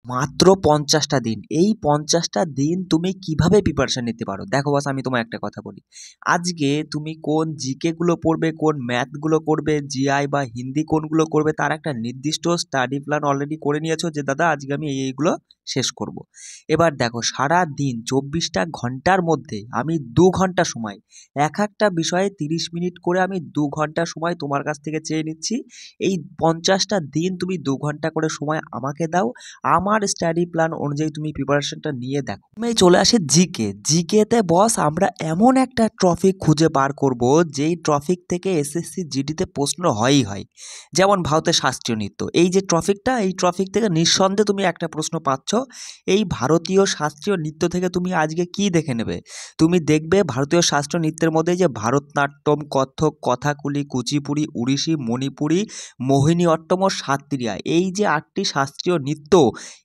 মাত্র ৫০টা দিন। এই ৫০টা দিন তুমি কিভাবে প্রিপারেশন নিতে পারো? দেখো বস, আমি তোমায় একটা কথা বলি। আজকে তুমি কোন জিকে গুলো পড়বে, কোন ম্যাথ গুলো করবে, জিআই বা হিন্দি কোনগুলো করবে তার একটা নির্দিষ্ট স্টাডি প্ল্যান অলরেডি করে নিয়েছো যে দাদা আজকে আমি এইগুলো শেষ করব। এবার দেখো সারাদিন ২৪টা ঘন্টার মধ্যে আমি ২ ঘন্টা সময়, এক একটা বিষয়ে ৩০ মিনিট করে আমি ২ ঘন্টা সময় তোমার কাছ থেকে চেয়ে নিচ্ছি। এই ৫০টা দিন তুমি ২ ঘন্টা করে সময় আমাকে দাও। আমার স্টাডি প্ল্যান অনুযায়ী তুমি প্রিপারেশনটা নিয়ে দেখো। আমি চলে আসি জিকেতে বস আমরা এমন একটা টপিক খুঁজে বার করব যেই টপিক থেকে এসএসসি জিডিতে প্রশ্ন হয়ই হয়। যেমন ভারতের শাস্ত্রীয় নৃত্য, এই যে টপিকটা, এই টপিক থেকে নিঃসন্দেহে তুমি একটা প্রশ্ন পাচ্ছ। এই ভারতীয় শাস্ত্রীয় নৃত্য থেকে তুমি আজকে কি দেখে নেবে? তুমি দেখবে ভারতীয় শাস্ত্রীয় নৃত্যের মধ্যে যে ভারতনাট্যম, কত্থক, কথাকুলি, কুচিপুড়ি, ওড়িশি, মণিপুরি, মোহিনী অট্টম ও সাত্রিয়া, এই যে ৮টি শাস্ত্রীয় নৃত্য,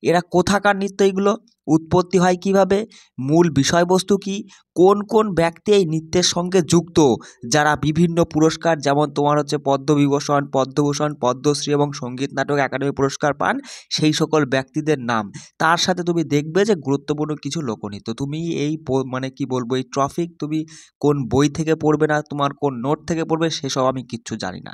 এরা কোথাকার নৃত্য? এগুলো উৎপত্তি হয় কিভাবে? মূল বিষয়বস্তু কি? কোন কোন ব্যক্তি এই নৃত্যের সঙ্গে যুক্ত, যারা বিভিন্ন পুরস্কার যেমন তোমার হচ্ছে পদ্মবিভূষণ, পদ্মভূষণ, পদ্মশ্রী এবং সঙ্গীত নাটক একাডেমি পুরস্কার পান, সেই সকল ব্যক্তিদের নাম। তার সাথে তুমি দেখবে যে গুরুত্বপূর্ণ কিছু লোকনৃত্য। তুমি এই মানে কি বলবো, এই টপিক তুমি কোন বই থেকে পড়বে না, তোমার কোন নোট থেকে পড়বে সেসব আমি কিচ্ছু জানি না।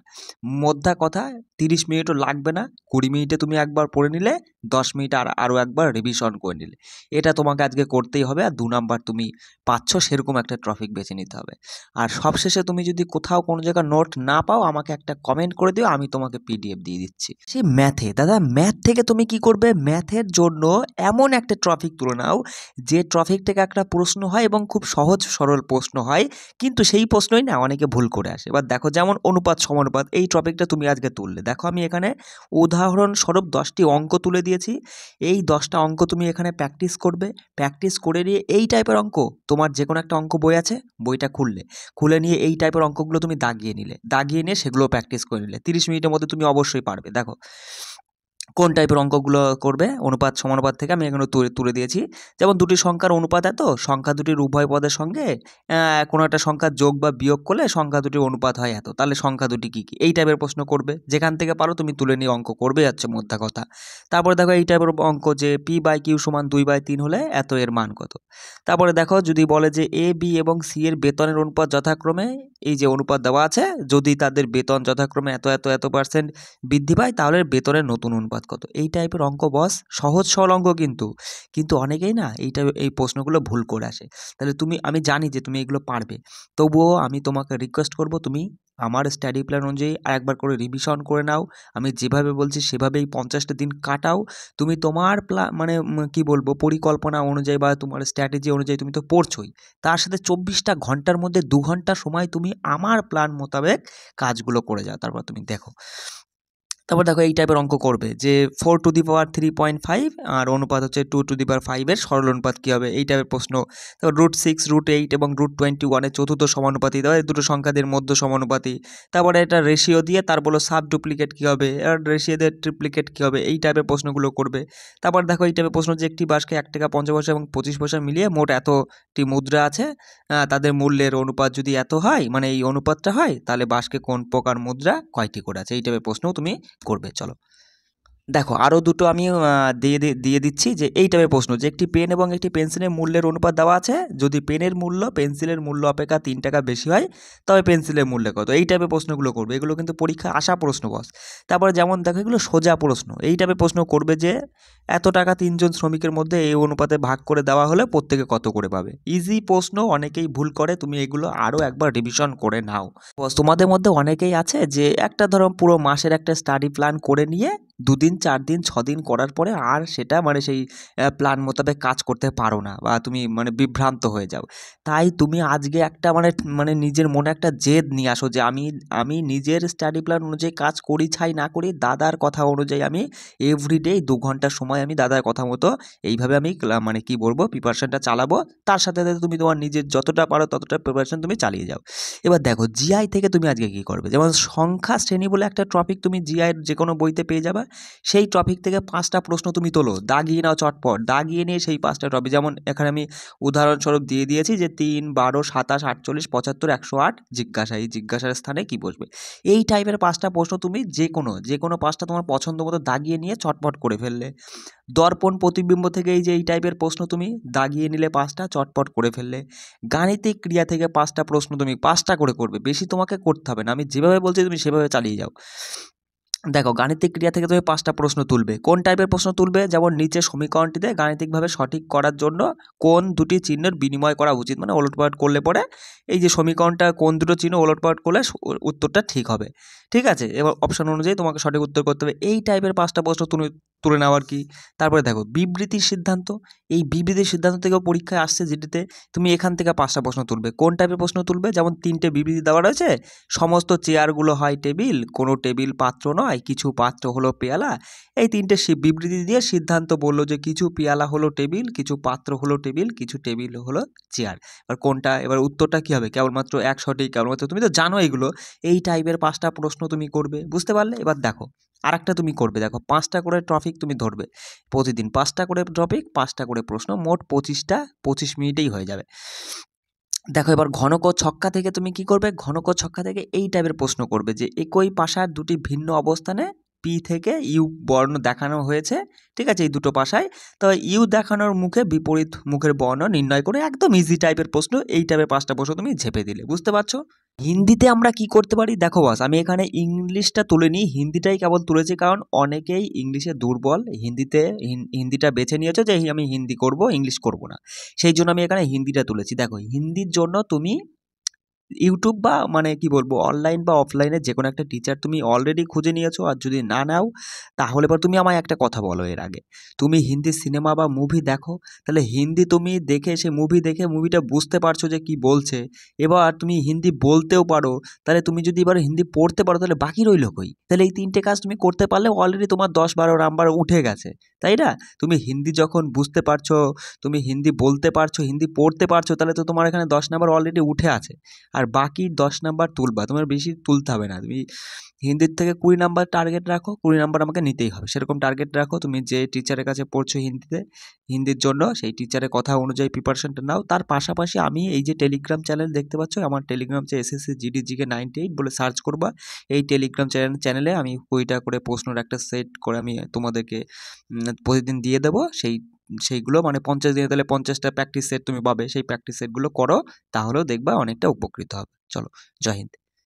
মোদ্দা কথা, ৩০ মিনিটও লাগবে না, ২০ মিনিটে তুমি একবার পড়ে নিলে, ১০ মিনিট আরও একবার রিভিশন করে নিলে। এটা তোমাকে আজকে করতেই হবে। আর ২ নাম্বার তুমি পাচ্ছ সেরকম একটা টপিক বেছে নিতে হবে। আর সবশেষে তুমি যদি কোথাও কোনো জায়গায় নোট না পাও আমাকে একটা কমেন্ট করে দিও, আমি তোমাকে পিডিএফ দিয়ে দিচ্ছি। সেই ম্যাথে দাদা, ম্যাথ থেকে তুমি কি করবে? ম্যাথের জন্য এমন একটা টপিক তুলে নাও যে টপিক থেকে একটা প্রশ্ন হয় এবং খুব সহজ সরল প্রশ্ন হয়, কিন্তু সেই প্রশ্নই না অনেকে ভুল করে আসে। এবার দেখো, যেমন অনুপাত সমানুপাত, এই টপিকটা তুমি আজকে তুললে, দেখো আমি এখানে উদাহরণস্বরূপ 10টি অঙ্ক তুলে দিয়েছি। এই 10টা অঙ্ক তুমি এখানে প্র্যাকটিস করবে। প্র্যাকটিস করে নিয়ে এই টাইপের অঙ্ক, তোমার যে কোনো একটা অঙ্ক বই আছে, বইটা খুলে নিয়ে এই টাইপের অঙ্কগুলো তুমি দাগিয়ে নিলে, দাগিয়ে নিয়ে সেগুলো প্র্যাকটিস করে নিলে। ৩০ মিনিটের মধ্যে তুমি অবশ্যই পারবে। দেখো কোন টাইপের অঙ্কগুলো করবে? অনুপাত সমানুপাত থেকে আমি এখানে তুলে দিয়েছি। যেমন দুটি সংখ্যার অনুপাত এত, সংখ্যা দুটির উভয় পদের সঙ্গে কোনো একটা সংখ্যার যোগ বা বিয়োগ করলে সংখ্যা দুটির অনুপাত হয় এত, তাহলে সংখ্যা দুটি কী কী? এই টাইপের প্রশ্ন করবে। যেখান থেকে পারো তুমি তুলে নিয়ে অঙ্ক করবে, যাচ্ছে মোদ্দা কথা। তারপরে দেখো এই টাইপের অঙ্ক যে P/Q = 2/3 হলে এত, এর মান কত? তারপরে দেখো যদি বলে যে A, B এবং C এর বেতনের অনুপাত যথাক্রমে, এই যে অনুপাত দেওয়া আছে, যদি তাদের বেতন যথাক্রমে এত এত এত % বৃদ্ধি পায় তাহলে বেতনের নতুন অনুপাত কত? এই টাইপের অঙ্ক বস, সহজ সরল অঙ্ক কিন্তু অনেকেই না এই প্রশ্নগুলো ভুল করে আসে। তাহলে আমি জানি যে তুমি এগুলো পারবে। তবুও আমি তোমাকে রিকোয়েস্ট করব, তুমি আমার স্টাডি প্ল্যান অনুযায়ী আরেকবার করে রিভিশন করে নাও। আমি যেভাবে বলছি সেভাবেই ৫০টা দিন কাটাও। তুমি তোমার মানে কি বলবো, পরিকল্পনা অনুযায়ী বা তোমার স্ট্র্যাটেজি অনুযায়ী তুমি তো পড়ছোই। তার সাথে ২৪টা ঘন্টার মধ্যে ২ ঘন্টা সময় তুমি আমার প্ল্যান মোতাবেক কাজগুলো করে যাও। তারপর তুমি দেখো। তারপর দেখো এই টাইপের অঙ্ক করবে যে 4^3.5 আর অনুপাত হচ্ছে 2^5 এর সরল অনুপাত কী হবে? এই টাইপের প্রশ্ন। তারপর √6, √8 এবং √21 এর চতুর্থ সমানুপাতি দেওয়া, এই দুটো সংখ্যাদের মধ্য সমানুপাতি। তারপরে এটা রেশিও দিয়ে তার বলো সাব ডুপ্লিকেট কী হবে, আর রেশিও দিয়ে ট্রিপ্লিকেট কী হবে, এই টাইপের প্রশ্নগুলো করবে। তারপর দেখো এই টাইপের প্রশ্ন যে একটি বাঁশকে ১ টাকা ৫০ পয়সা এবং ২৫ পয়সা মিলিয়ে মোট এতটি মুদ্রা আছে, তাদের মূল্যের অনুপাত যদি এত হয়, মানে এই অনুপাতটা হয়, তাহলে বাঁশকে কোন প্রকার মুদ্রা কয়টি করে আছে? এই টাইপের প্রশ্নও তুমি করবে। চলো দেখো আরও দুটো আমি দিয়ে দিচ্ছি যে এই টাইপের প্রশ্ন যে একটি পেন এবং একটি পেন্সিলের মূল্যের অনুপাত দেওয়া আছে, যদি পেনের মূল্য পেন্সিলের মূল্য অপেক্ষা ৩ টাকা বেশি হয় তবে পেন্সিলের মূল্য কত? এই টাইপের প্রশ্নগুলো করবে। এগুলো কিন্তু পরীক্ষায় আসা প্রশ্ন বস। তারপরে যেমন দেখো এগুলো সোজা প্রশ্ন, এই টাইপের প্রশ্ন করবে যে এত টাকা ৩ জন শ্রমিকের মধ্যে এই অনুপাতে ভাগ করে দেওয়া হলে প্রত্যেকে কত করে পাবে? ইজি প্রশ্ন, অনেকেই ভুল করে, তুমি এগুলো আরও একবার রিভিশন করে নাও। বস তোমাদের মধ্যে অনেকেই আছে যে একটা ধরো পুরো মাসের একটা স্টাডি প্ল্যান করে নিয়ে ২ দিন ৪ দিন ৬ দিন করার পরে আর সেটা মানে সেই প্ল্যান মোতাবেক কাজ করতে পারো না, বা তুমি মানে বিভ্রান্ত হয়ে যাও। তাই তুমি আজকে একটা মানে নিজের মনে একটা জেদ নিয়ে আসো যে আমি নিজের স্টাডি প্ল্যান অনুযায়ী কাজ করি ছাই না করি, দাদার কথা অনুযায়ী আমি এভরিডে ২ ঘন্টা সময় আমি দাদার কথা মতো এইভাবে আমি মানে কি বলবো প্রিপারেশনটা চালাবো। তার সাথে সাথে তুমি তোমার নিজের যতটা পারো ততটা প্রিপারেশন তুমি চালিয়ে যাও। এবার দেখো জিআই থেকে তুমি আজকে কী করবে? যেমন সংখ্যা শ্রেণী বলে একটা টপিক তুমি জিআইয়ের যে কোনো বইতে পেয়ে যাবে। সেই টপিক থেকে 5টা প্রশ্ন তুমি তোলো, দাগিয়ে নাও চটপট, দাগিয়ে নিয়ে সেই 5টা টপিক, যেমন এখানে আমি উদাহরণস্বরূপ দিয়ে দিয়েছি যে 3, 12, 27, 48, 75, 108 জিজ্ঞাসা, এই জিজ্ঞাসার স্থানে কি বসবে। এই টাইপের 5টা প্রশ্ন তুমি যে কোনো 5টা তোমার পছন্দ মতো দাগিয়ে নিয়ে চটপট করে ফেললে। দর্পণ প্রতিবিম্ব থেকে এই টাইপের প্রশ্ন তুমি দাগিয়ে নিলে 5টা, চটপট করে ফেললে। গাণিতিক ক্রিয়া থেকে 5টা প্রশ্ন তুমি 5টা করে করবে, বেশি তোমাকে করতে হবে না, আমি যেভাবে বলছি তুমি সেভাবে চালিয়ে যাও। দেখো, গাণিতিক ক্রিয়া থেকে তুমি 5টা প্রশ্ন তুলবে। কোন টাইপের প্রশ্ন তুলবে, যেমন নিচে সমীকরণটিতে গাণিতিকভাবে সঠিক করার জন্য কোন দুটি চিহ্নের বিনিময় করা উচিত, মানে ওলটপালট করলে পরে এই যে সমীকরণটা কোন দুটো চিহ্ন ওলটপালট করলে উত্তরটা ঠিক হবে। ঠিক আছে, এবার অপশন অনুযায়ী তোমাকে সঠিক উত্তর করতে হবে। এই টাইপের 5টা প্রশ্ন তুমি তুলে নাও আর কি। তারপরে দেখো বিবৃতির সিদ্ধান্ত, এই বিবৃতির সিদ্ধান্ত থেকেও পরীক্ষায় আসছে যেটিতে তুমি এখান থেকে 5টা প্রশ্ন তুলবে। কোন টাইপের প্রশ্ন তুলবে, যেমন 3টে বিবৃতি দেওয়া রয়েছে, সমস্ত চেয়ারগুলো হয় টেবিল, কোনো টেবিল পাত্র নয়, কিছু পাত্র হলো পেয়ালা। এই 3টে বিবৃতি দিয়ে সিদ্ধান্ত বললো যে কিছু পেয়ালা হলো টেবিল, কিছু পাত্র হলো টেবিল, কিছু টেবিল হলো চেয়ার। এবার কোনটা, এবার উত্তরটা কী হবে, কেবলমাত্র এক সঠিক, কেবলমাত্র, তুমি তো জানো এগুলো। এই টাইপের 5টা প্রশ্ন তুমি করবে, বুঝতে পারলে। এবার দেখো আরেকটা তুমি করবে, দেখো 5টা করে টপিক তুমি ধরবে প্রতিদিন, 5টা করে টপিক, 5টা করে প্রশ্ন, মোট 25টা, 25 মিনিটেই হয়ে যাবে। দেখো এবার ঘনক ও ছক্কা থেকে তুমি কি করবে, ঘনক ও ছক্কা থেকে এই টাইপের প্রশ্ন করবে যে একই পাশার দুটি ভিন্ন অবস্থানে পি থেকে ইউ বর্ণ দেখানো হয়েছে, ঠিক আছে, এই দুটো পাশায়, তো ইউ দেখানোর মুখে বিপরীত মুখের বর্ণ নির্ণয় করে, একদম ইজি টাইপের প্রশ্ন। এই টাইপের 5টা প্রশ্ন তুমি ঝেপে দিলে, বুঝতে পারছো। হিন্দিতে আমরা কি করতে পারি, দেখো বাস, আমি এখানে ইংলিশটা তুলে নিই, হিন্দিটাই কেবল তুলেছি, কারণ অনেকেই ইংলিশে দুর্বল, হিন্দিটা বেছে নিয়েছো যে আমি হিন্দি করব, ইংলিশ করব না, সেই জন্য আমি এখানে হিন্দিটা তুলেছি। দেখো হিন্দির জন্য তুমি ইউটিউব বা মানে কি বলবো অনলাইন বা অফলাইনে যে কোনো একটা টিচার তুমি অলরেডি খুঁজে নিয়েছো, আর যদি না নাও তাহলে পর তুমি আমায় একটা কথা বলো, এর আগে তুমি হিন্দি সিনেমা বা মুভি দেখো, তাহলে হিন্দি তুমি দেখে সে মুভি দেখে মুভিটা বুঝতে পারছো যে কি বলছে, এবার তুমি হিন্দি বলতেও পারো, তাহলে তুমি যদি এবার হিন্দি পড়তে পারো তাহলে বাকি রইল কই। তাহলে এই 3টে কাজ তুমি করতে পারলে অলরেডি তোমার 10-12 নাম্বার উঠে গেছে, তাই না। তুমি হিন্দি যখন বুঝতে পারছো, তুমি হিন্দি বলতে পারছো, হিন্দি পড়তে পারছো, তাহলে তো তোমার এখানে 10 নাম্বার অলরেডি উঠে আছে। আর বাকি 10 নাম্বার তুলবা, তোমার বেশি তুলতে হবে না, তুমি হিন্দির থেকে 20 নাম্বার টার্গেট রাখো, 20 নাম্বার আমাকে নিতেই হবে, সেরকম টার্গেট রাখো। তুমি যে টিচারের কাছে পড়ছো হিন্দির জন্য, সেই টিচারের কথা অনুযায়ী প্রিপারেশনটা নাও। তার পাশাপাশি আমি এই যে টেলিগ্রাম চ্যানেল দেখতে পাচ্ছ, আমার টেলিগ্রাম এসএসসি জিডি জিকে 98 বলে সার্চ করবা, এই টেলিগ্রাম চ্যানেলে আমি 20টা করে প্রশ্নের একটা সেট করে আমি তোমাদেরকে প্রতিদিন দিয়ে দেবো। সেইগুলো মানে 50 দিনে তাহলে 50টা প্র্যাকটিস সেট তুমি পাবে, সেই প্র্যাকটিস সেটগুলো করো, তাহলেও দেখবা অনেকটা উপকৃত হবে। চলো, জয় হিন্দ।